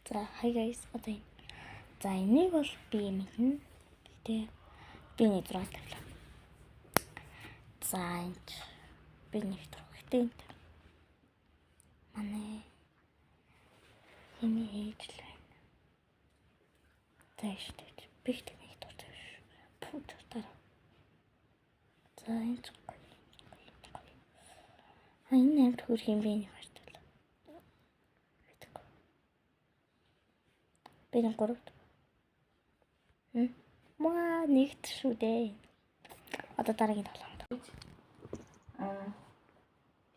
За hi guys одоо энэ. За энийг бол би мэднэ. Гэтэ би нэг зураг тавилаа. За энэ би нэг зураг. Гэтэ энэ манай энэ ээж л байна. За штэ би гэдэг нэг зураг шүү. Пут тара. За энэ зураг. Энэ амт хөрх юм бэ нэг хартай. Би нэг гуравт. Маа нэгт шүү дээ. Одоо дараагийн тоглоомд.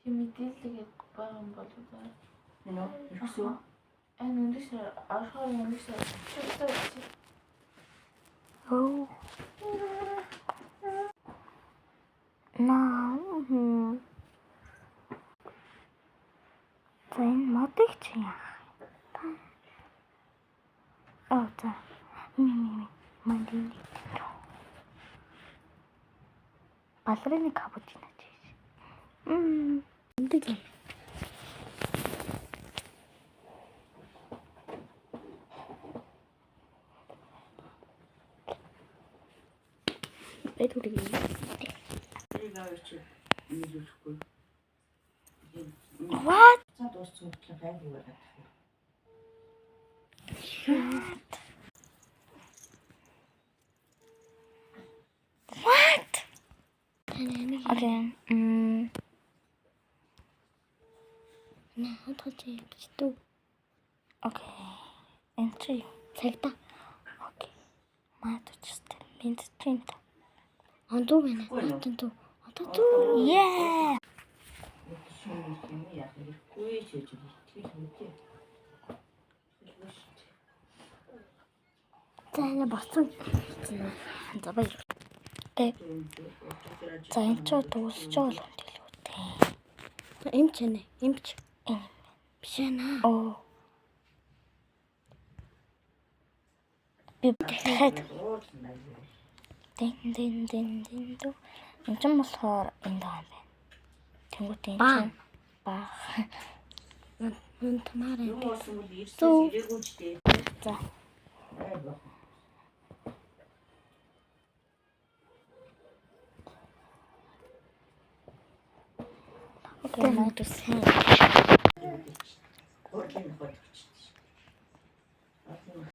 Чи мэдээлэлгээд байгаа юм болов уу? Юу? Эндээс арахаар эндээс чөлтөө. Oh. Наа. Зэн модыг чи яа. За. Мандин. Балерины капучино чи. Үнтэй. Эдүрийг. What? What? Okay. На хатгач гэдэг. Okay. Entry. Цагта. Okay. Маадчтай. Мэдчихээн. Ондоо байна. Ондоо. Ондоо. Yeah. За энэ бацсан. За баяр. За энэ ч дуусч байгаа юм дээ. Эмч нэ. Эмч. Биш ээ. Оо. Би дахиад дин дүү. Энд ч болохоор энэ даа байна. Тэнгуут энэ чинь ба. Мөн тамаараа. За. Okay, now to sing.